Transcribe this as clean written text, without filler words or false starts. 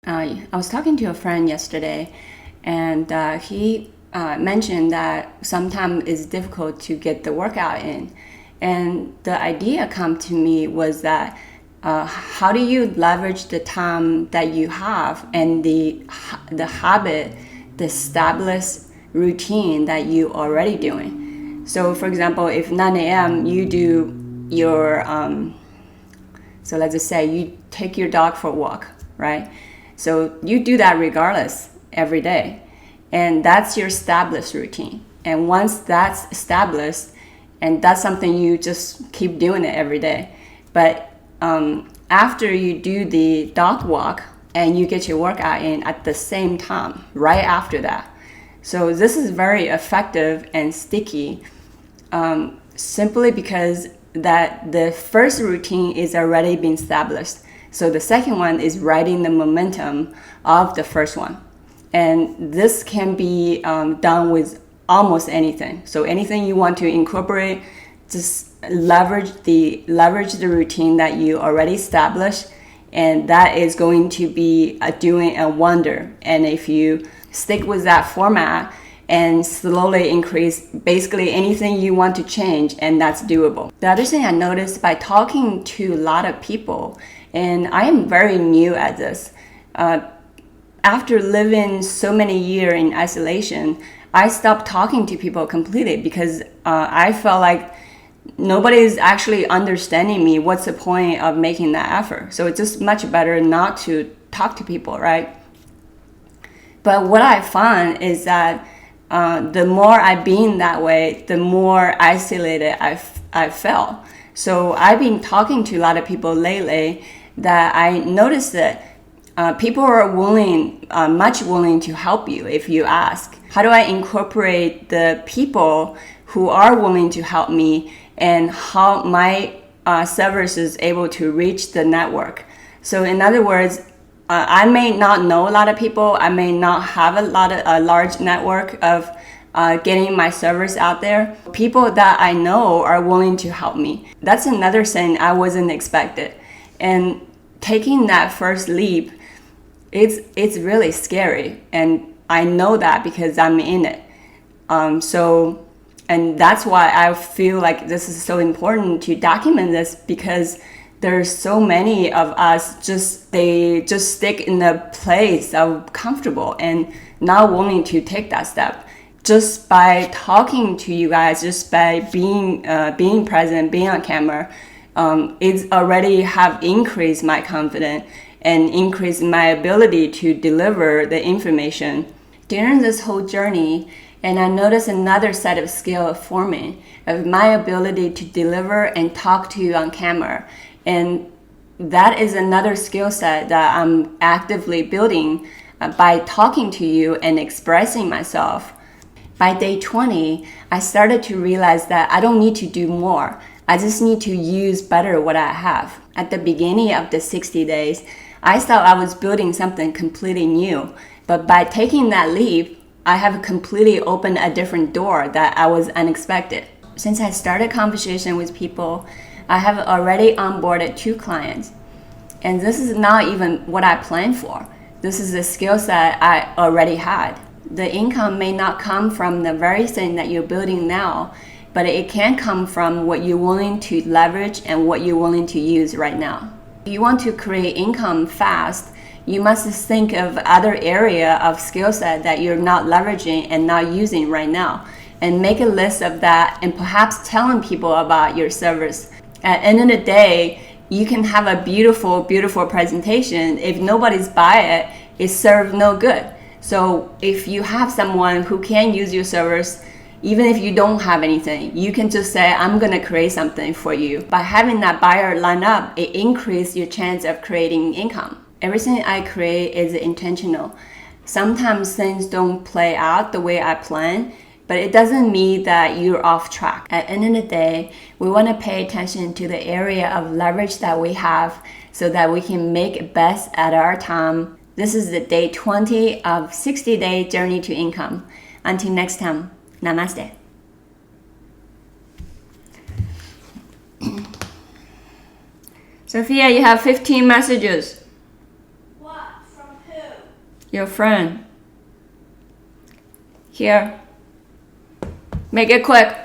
I was talking to a friend yesterday, and he mentioned that sometimes it's difficult to get the workout in. And the idea come to me was that how do you leverage the time that you have and the habit, the established routine that you already doing. So, for example, if 9 a.m. you do your so let's just say you take your dog for a walk, right? So you do that regardless every day. And that's your established routine. And once that's established, and that's something you just keep doing it every day. But after you do the dog walk and you get your workout in at the same time, right after that. So this is very effective and sticky simply because that the first routine is already been established. So the second one is riding the momentum of the first one. And this can be done with almost anything. So anything you want to incorporate, just leverage the routine that you already established, and that is going to be doing a wonder. And if you stick with that format and slowly increase basically anything you want to change, and that's doable. The other thing I noticed by talking to a lot of people, and I am very new at this, after living so many years in isolation, I stopped talking to people completely because I felt like nobody is actually understanding me. What's the point of making that effort? So it's just much better not to talk to people, right? But what I find is that the more I've been that way, the more isolated I felt. So I've been talking to a lot of people lately that I noticed that people are much willing to help you if you ask. How do I incorporate the people who are willing to help me and how my service is able to reach the network? So in other words, I may not know a lot of people. I may not have a large network of getting my service out there. People that I know are willing to help me. That's another thing I wasn't expected. And taking that first leap, it's really scary. And I know that because I'm in it. And that's why I feel like this is so important to document this, because there's so many of us they just stick in the place of comfortable and not willing to take that step. Just by talking to you guys, just by being present, being on camera, it's already have increased my confidence and increased my ability to deliver the information. During this whole journey, and I noticed another set of skill forming of my ability to deliver and talk to you on camera. And that is another skill set that I'm actively building by talking to you and expressing myself. By day 20, I started to realize that I don't need to do more. I just need to use better what I have. At the beginning of the 60 days, I thought I was building something completely new. But by taking that leap, I have completely opened a different door that I was unexpected. Since I started conversation with people, I have already onboarded 2 clients. And this is not even what I planned for. This is a skill set I already had. The income may not come from the very thing that you're building now, but it can come from what you're willing to leverage and what you're willing to use right now. If you want to create income fast, you must think of other area of skill set that you're not leveraging and not using right now, and make a list of that and perhaps telling people about your service. At the end of the day, you can have a beautiful, beautiful presentation. If nobody's buy it, it serves no good. So if you have someone who can use your service, even if you don't have anything, you can just say, I'm going to create something for you. By having that buyer line up, it increases your chance of creating income. Everything I create is intentional. Sometimes things don't play out the way I plan, but it doesn't mean that you're off track. At the end of the day, we want to pay attention to the area of leverage that we have so that we can make best at our time. This is the day 20 of 60-day journey to income. Until next time, namaste. Sophia, you have 15 messages. What? From who? your friend. Here. Make it quick.